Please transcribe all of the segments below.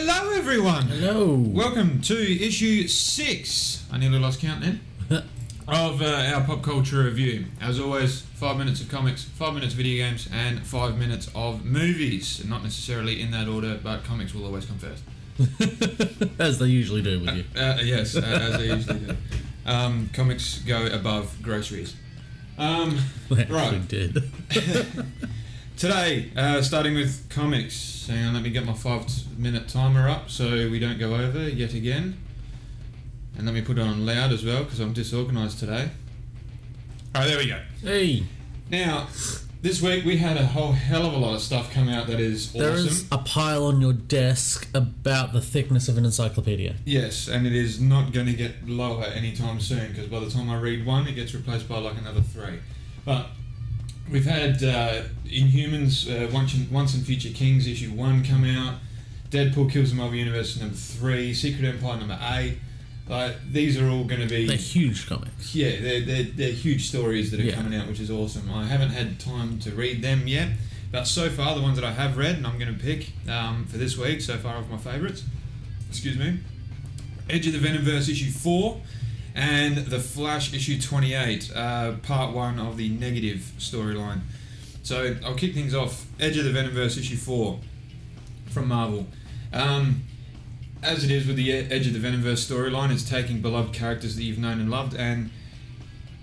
Hello everyone! Hello! Welcome to issue 6, I nearly lost count then, of our pop culture review. As always, 5 minutes of comics, 5 minutes of video games, and 5 minutes of movies. Not necessarily in that order, but comics will always come first. As they usually do with you. Yes, as they usually do. Comics go above groceries. They actually did. Today, starting with comics. Hang on, let me get my 5-minute timer up so we don't go over yet again. And let me put it on loud as well because I'm disorganised today. Alright, there we go. Hey! Now, this week we had a whole hell of a lot of stuff come out that is awesome. There is a pile on your desk about the thickness of an encyclopedia. Yes, and it is not going to get lower anytime soon because by the time I read one, it gets replaced by like another 3. But we've had Inhumans, Once and Future Kings issue 1 come out, Deadpool Kills the Marvel Universe number 3, Secret Empire number 8. These are all going to be... They're huge comics. Yeah, they're huge stories that are coming out, which is awesome. I haven't had time to read them yet, but so far the ones that I have read and I'm going to pick for this week, so far of my favourites, excuse me, Edge of the Venomverse issue 4 and The Flash issue 28, part 1 of the negative storyline. So I'll kick things off. Edge of the Venomverse issue 4 from Marvel. As it is with the Edge of the Venomverse storyline, it's taking beloved characters that you've known and loved and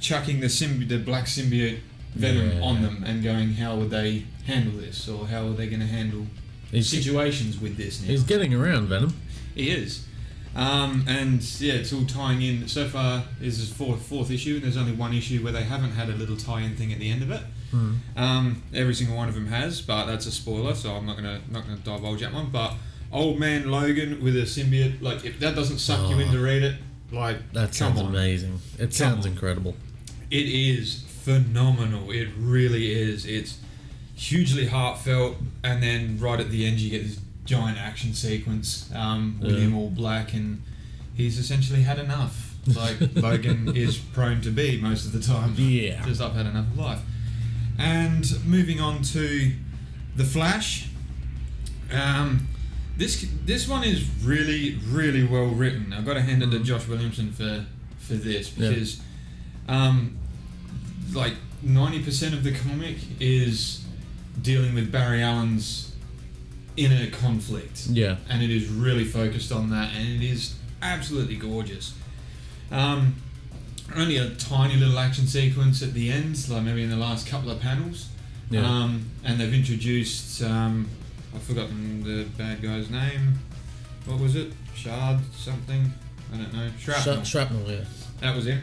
chucking the black symbiote Venom on them and going, how would they handle this? Or how are they going to handle situations with this now? He's getting around, Venom. He is. And yeah, it's all tying in. So far, this is fourth issue, and there's only one issue where they haven't had a little tie-in thing at the end of it. Every single one of them has, but that's a spoiler, so I'm not gonna divulge that one. But Old Man Logan with a symbiote, like if that doesn't suck you in to read it, like that sounds amazing. It sounds incredible. It is phenomenal. It really is. It's hugely heartfelt, and then right at the end you get this giant action sequence with him all black, and he's essentially had enough, like Logan is prone to be most of the time. Yeah. Just I've had enough of life. And moving on to The Flash. This one is really, really well written. I've got to hand it to Josh Williamson for this because like 90% of the comic is dealing with Barry Allen's inner conflict. Yeah. And it is really focused on that, and it is absolutely gorgeous. Only a tiny little action sequence at the end, like maybe in the last couple of panels. Yeah. And they've introduced I've forgotten the bad guy's name. What was it? Shard something? I don't know. Shrapnel. Shrapnel, yeah. That was it.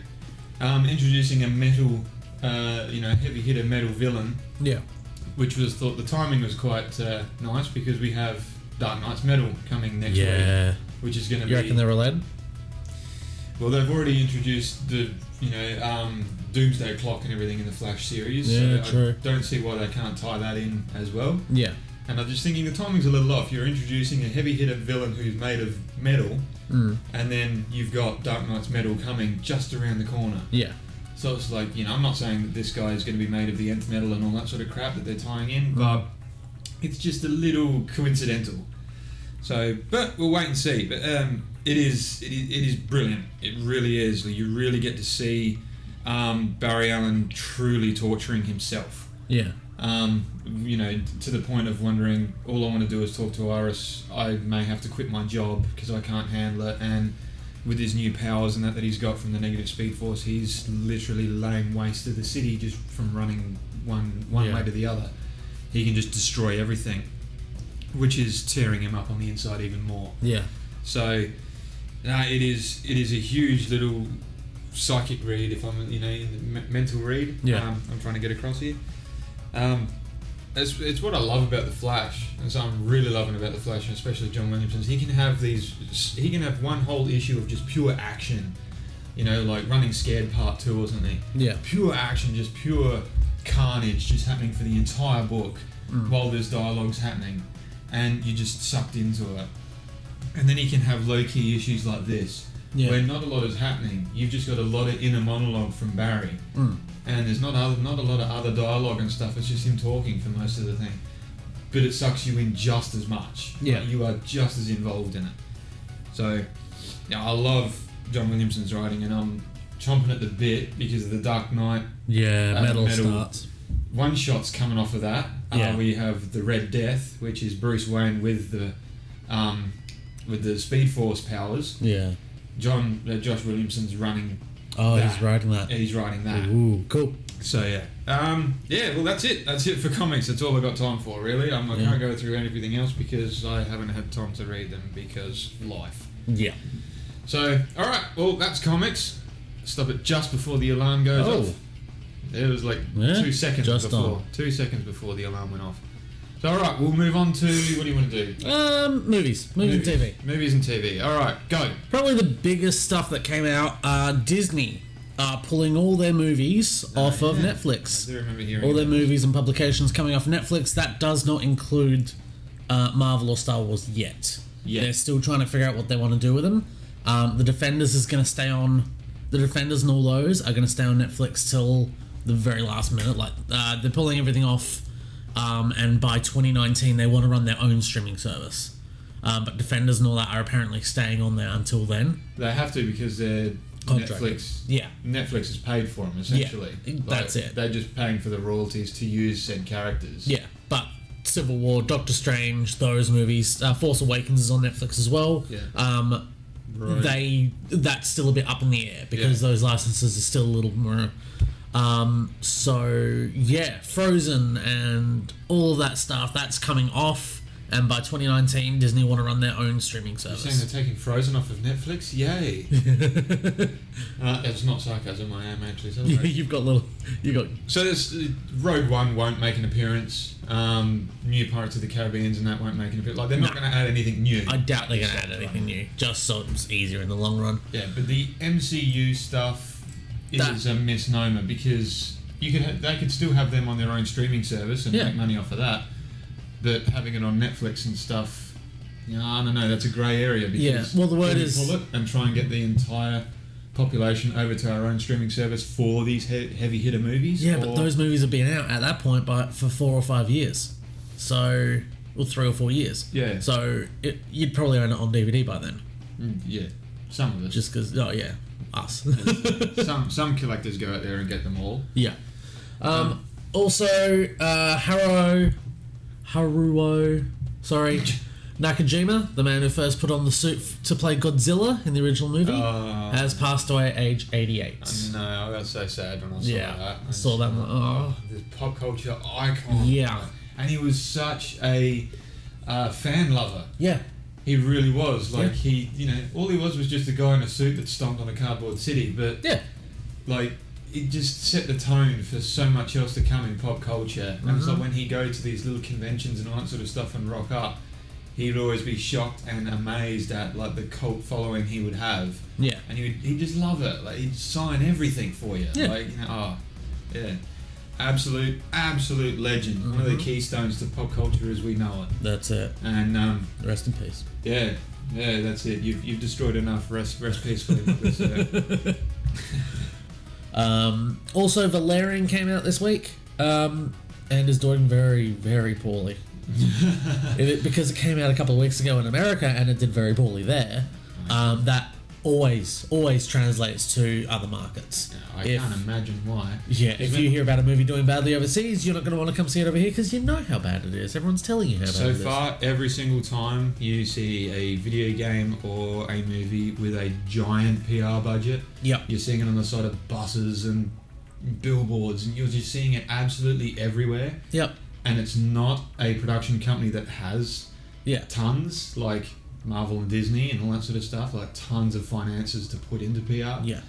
Introducing a metal, heavy hitter metal villain. Yeah. Which was thought the timing was quite nice because we have Dark Knight's Metal coming next week. Which is going to be... You reckon they're related? Well, they've already introduced the, Doomsday Clock and everything in the Flash series. Yeah, so true. I don't see why they can't tie that in as well. Yeah. And I'm just thinking the timing's a little off. You're introducing a heavy hitter villain who's made of metal, and then you've got Dark Knight's Metal coming just around the corner. Yeah. So it's like, I'm not saying that this guy is going to be made of the nth metal and all that sort of crap that they're tying in, but it's just a little coincidental. So, but we'll wait and see. But it is brilliant. It really is. You really get to see Barry Allen truly torturing himself. Yeah. To the point of wondering, all I want to do is talk to Iris. I may have to quit my job because I can't handle it. And with his new powers and that he's got from the negative speed force, he's literally laying waste to the city just from running one way to the other. He can just destroy everything, which is tearing him up on the inside even more. Yeah. So, it is a huge little psychic read. If I'm mental read. Yeah. I'm trying to get across here. It's what I love about The Flash, and so I'm really loving about The Flash, and especially John Williamson's. He can have one whole issue of just pure action, like Running Scared Part 2 or something. Yeah. Pure action, just pure carnage just happening for the entire book while there's dialogue's happening, and you're just sucked into it. And then he can have low-key issues like this, where not a lot is happening. You've just got a lot of inner monologue from Barry. And there's not a lot of other dialogue and stuff. It's just him talking for most of the thing. but it sucks you in just as much. Yeah. Like, you are just as involved in it. So, yeah, I love John Williamson's writing, and I'm chomping at the bit because of the Dark Knight. Yeah, metal starts. One shot's coming off of that. We have the Red Death, which is Bruce Wayne with the Speed Force powers. Yeah. Josh Williamson's running. Oh, he's writing that. Yeah, he's writing that. Ooh, cool. So yeah. Well, that's it. That's it for comics. That's all I got time for, really. I can't go through everything else because I haven't had time to read them because life. Yeah. So, all right. Well, that's comics. Stop it just before the alarm goes off. It was like 2 seconds before. 2 seconds before the alarm went off. So, all right, we'll move on to, what do you want to do? Movies and TV. Movies and TV. All right, go. Probably the biggest stuff that came out, Disney are pulling all their movies off of Netflix. I do remember hearing all their movies and publications coming off Netflix. That does not include Marvel or Star Wars yet. They're still trying to figure out what they want to do with them. The Defenders is going to stay on. The Defenders and all those are going to stay on Netflix till the very last minute. Like they're pulling everything off, and by 2019 they want to run their own streaming service. But Defenders and all that are apparently staying on there until then. They have to because they're Netflix. Yeah, Netflix has paid for them essentially. Yeah, that's it. They're just paying for the royalties to use said characters. Yeah, but Civil War, Doctor Strange, those movies, Force Awakens is on Netflix as well. Yeah. Right. That's still a bit up in the air because those licenses are still a little more. So yeah, Frozen and all of that stuff that's coming off, and by 2019 Disney want to run their own streaming service. You're saying they're taking Frozen off of Netflix? Yay! It's not sarcasm. I am actually celebrating. So this Rogue One won't make an appearance. New Pirates of the Caribbean and that won't make an appearance. Like they're not going to add anything new. I doubt they're going to add anything new. Just so it's easier in the long run. Yeah, but the MCU stuff is a misnomer because they could still have them on their own streaming service and make money off of that. But having it on Netflix and stuff, I don't know. That's a grey area because the word is pull it and try and get the entire population over to our own streaming service for these heavy hitter movies. Yeah, but those movies have been out at that point for 4 or 5 years, or 3 or 4 years. Yeah. So you'd probably own it on DVD by then. Yeah, some of it. Just because, us. some collectors go out there and get them all. Yeah. Also, Haruo Nakajima, the man who first put on the suit to play Godzilla in the original movie, has passed away at age 88. No, I got so sad when I saw that. I saw that. This pop culture icon. Yeah. And he was such a fan lover. Yeah. He really was. Like, all he was just a guy in a suit that stomped on a cardboard city. But, it just set the tone for so much else to come in pop culture. And it's like when he'd go to these little conventions and all that sort of stuff and rock up, he'd always be shocked and amazed at like the cult following he would have. Yeah. And he'd just love it. Like he'd sign everything for you. Yeah. Like, absolute legend. One of the keystones to pop culture as we know it. That's it. And rest in peace. Yeah, that's it. You've destroyed enough. Rest peacefully. Also, Valerian came out this week, and is doing very, very poorly. Because it came out a couple of weeks ago in America and it did very poorly there. That always translates to other markets. I can't imagine why. Yeah, if you hear about a movie doing badly overseas, you're not going to want to come see it over here because you know how bad it is. Everyone's telling you how bad it is. So far, every single time you see a video game or a movie with a giant PR budget, you're seeing it on the side of buses and billboards, and you're just seeing it absolutely everywhere. Yep. And it's not a production company that has tons, like Marvel and Disney and all that sort of stuff, like tons of finances to put into PR. Yeah.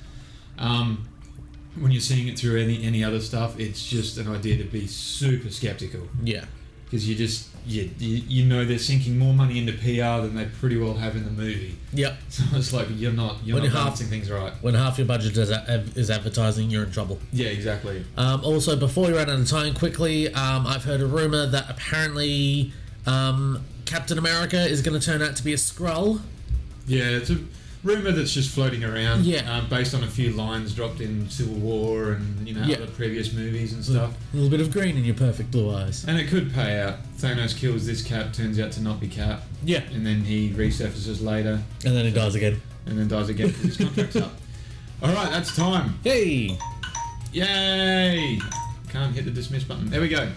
When you're seeing it through any other stuff, it's just an idea to be super skeptical. Yeah. Because you know they're sinking more money into PR than they pretty well have in the movie. Yep. So it's like you're not balancing things right. When half your budget is advertising, you're in trouble. Yeah, exactly. Also, before we run out of time, quickly, I've heard a rumor that apparently Captain America is going to turn out to be a Skrull. Yeah, rumour that's just floating around. Yeah. Based on a few lines dropped in Civil War and other previous movies and stuff. A little bit of green in your perfect blue eyes. And it could pay out. Thanos kills this Cap, turns out to not be Cap. Yeah. And then he resurfaces later. And then he dies again. And then dies again because his contract's up. All right, that's time. Hey! Yay! Can't hit the dismiss button. There we go.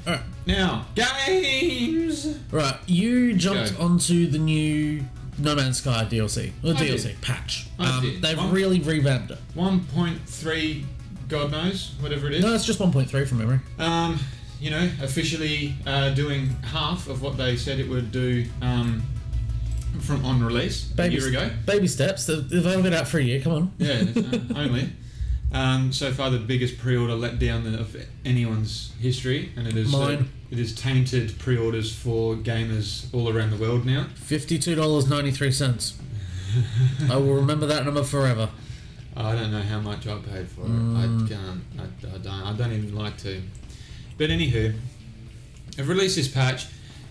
Alright. Now, games! Right, you jumped onto the new No Man's Sky DLC. Or DLC, patch. I did. They've really revamped it. 1.3, God knows, whatever it is. No, it's just 1.3 from memory. Officially doing half of what they said it would do from on release a year ago. Baby steps. They've only been out for a year, come on. Yeah, only. So far, the biggest pre-order letdown of anyone's history, and it is mine. It has tainted pre-orders for gamers all around the world now. $52.93. I will remember that number forever. I don't know how much I paid for it. I can't. I don't even like to. But anywho, I've released this patch,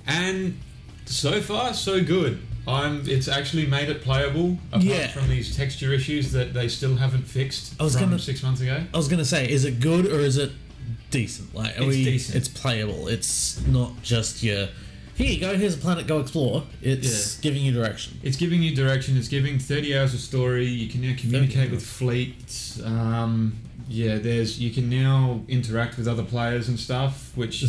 and so far so good. It's actually made it playable, apart from these texture issues that they still haven't fixed from 6 months ago. I was going to say, is it good or is it decent? Like, it's decent. It's playable. It's not just your, here you go, here's a planet, go explore. It's giving you direction. It's giving you direction. It's giving 30 hours of story. You can now communicate with fleets. You can now interact with other players and stuff, which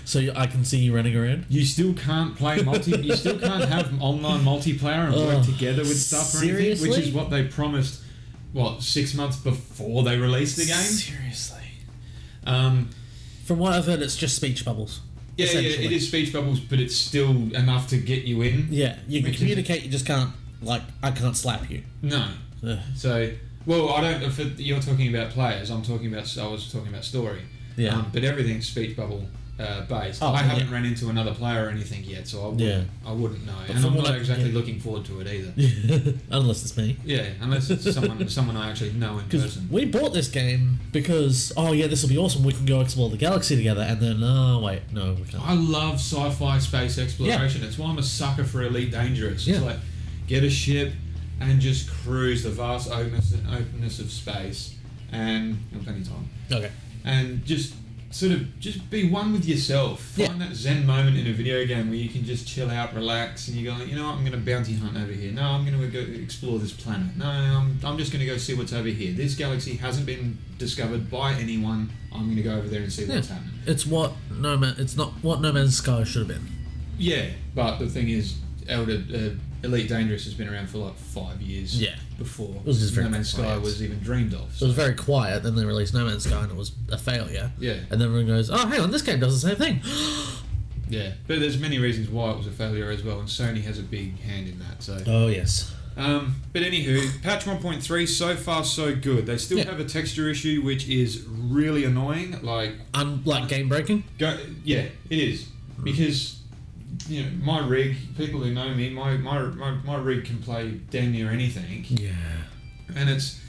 so I can see you running around. You still can't play you still can't have online multiplayer and work together with stuff or anything, which is what they promised. 6 months before they released the game? Seriously. From what I've heard, it's just speech bubbles. Yeah, it is speech bubbles, but it's still enough to get you in. Yeah, you can communicate. You just can't. I can't slap you. No. Ugh. So. Well, I don't. If you're talking about players, I was talking about story. Yeah. But everything's speech bubble based. I haven't run into another player or anything yet, so I wouldn't know. But and I'm not exactly looking forward to it either. Unless it's me. Yeah, unless it's someone I actually know in person. We bought this game because this will be awesome. We can go explore the galaxy together, and then no, we can't. I love sci-fi space exploration. Yeah. It's why I'm a sucker for Elite Dangerous. It's like get a ship and just cruise the vast openness of space, and plenty of time. Okay. And just be one with yourself. Find that zen moment in a video game where you can just chill out, relax, and you go, you know what, I'm going to bounty hunt over here. No, I'm going to go explore this planet. No, I'm just going to go see what's over here. This galaxy hasn't been discovered by anyone. I'm going to go over there and see what's happening. It's not what No Man's Sky should have been. Yeah, but the thing is, Elite Dangerous has been around for 5 years. Yeah. Before it was just No Man's Sky was even dreamed of. So. It was very quiet. Then they released No Man's Sky and it was a failure. Yeah. And then everyone goes, "Oh, hang on, this game does the same thing." Yeah, but there's many reasons why it was a failure as well, and Sony has a big hand in that. So. Oh yes. But anywho, patch 1.3 so far so good. They still have a texture issue which is really annoying. Like game breaking. Yeah, it is because. My rig, people who know me, my rig can play damn near anything. Yeah. And it's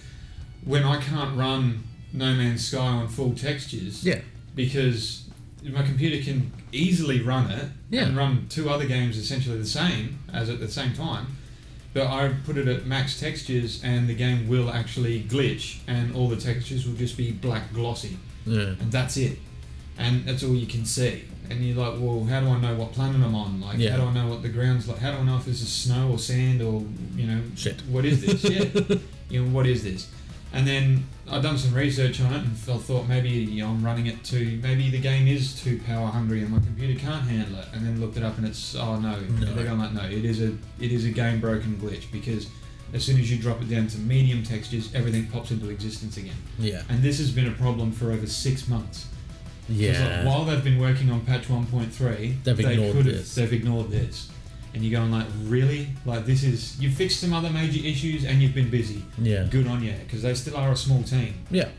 when I can't run No Man's Sky on full textures. Yeah. Because my computer can easily run it and run 2 other games essentially the same as at the same time. But I put it at max textures and the game will actually glitch and all the textures will just be black glossy. Yeah. And that's it. And that's all you can see. And you're like, well, how do I know what planet I'm on? Like, how do I know what the ground's like? How do I know if this is snow or sand or, shit. What is this? What is this? And then I've done some research on it and I thought maybe I'm running it maybe the game is too power hungry and my computer can't handle it. And then looked it up and it's, they're going like, no, it is a game broken glitch because as soon as you drop it down to medium textures, everything pops into existence again. Yeah. And this has been a problem for over 6 months. Yeah. While they've been working on patch 1.3, they've ignored this. And you're going like, really? Like you've fixed some other major issues and you've been busy. Yeah. Good on you, because they still are a small team. Yeah.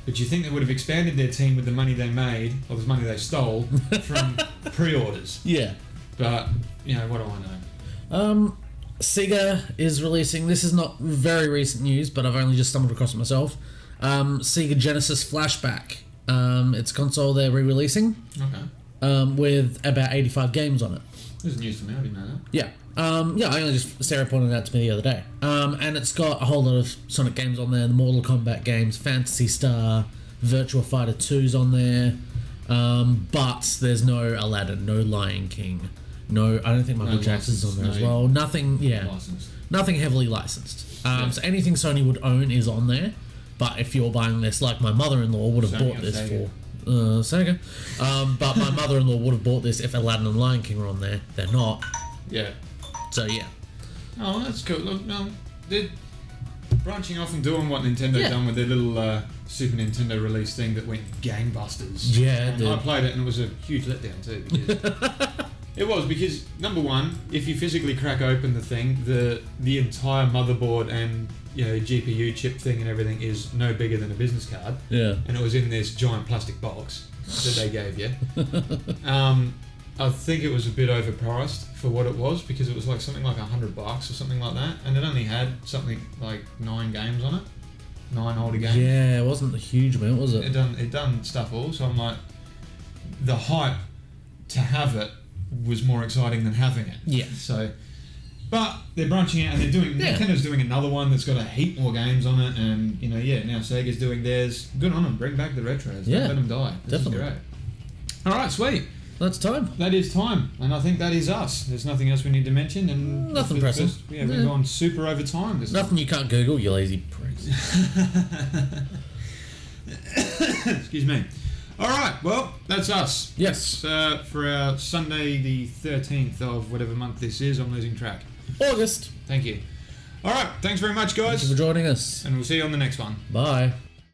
But you think they would have expanded their team with the money they made, or the money they stole, from pre-orders. Yeah. But, what do I know? Sega is releasing, this is not very recent news, but I've only just stumbled across it myself, Sega Genesis Flashback. It's a console they're re-releasing with about 85 games on it. This is news to me. I didn't know that. Yeah. I only just... Sarah pointed it out to me the other day. And it's got a whole lot of Sonic games on there. The Mortal Kombat games, Phantasy Star, Virtua Fighter 2's on there. But there's no Aladdin, no Lion King. No, I don't think Michael Jackson's on there as well. Nothing, licensed. Nothing heavily licensed. So anything Sony would own is on there. But if you're buying this, like my mother-in-law would have bought this for Sega. But my mother-in-law would have bought this if Aladdin and Lion King were on there. They're not. Yeah. So yeah. Oh, that's cool. Look, no, they're branching off and doing what Nintendo done with their little Super Nintendo release thing that went gangbusters. Yeah, I played it and it was a huge letdown too. Because it was because number one, if you physically crack open the thing, the entire motherboard and GPU chip thing and everything is no bigger than a business card. Yeah. And it was in this giant plastic box that they gave you. I think it was a bit overpriced for what it was because it was like something like $100 or something like that, and it only had something like 9 games on it, 9 older games. Yeah, it wasn't a huge amount, was it? It done stuff all. So I'm like, the hype to have it was more exciting than having it. Yeah. So, but they're branching out and they're doing. Nintendo's doing another one that's got a heap more games on it, and now Sega's doing theirs. Good on them. Bring back the retros. Yeah. Don't let them die. This Definitely. is great. All right, sweet. That's time. That is time, and I think that is us. There's nothing else we need to mention, and nothing pressing. We've gone super over time. Nothing you can't Google, you lazy pricks. Excuse me. All right, well, that's us. Yes. For our Sunday, the 13th of whatever month this is, I'm losing track. August. Thank you. All right, thanks very much, guys. Thank you for joining us, and we'll see you on the next one. Bye.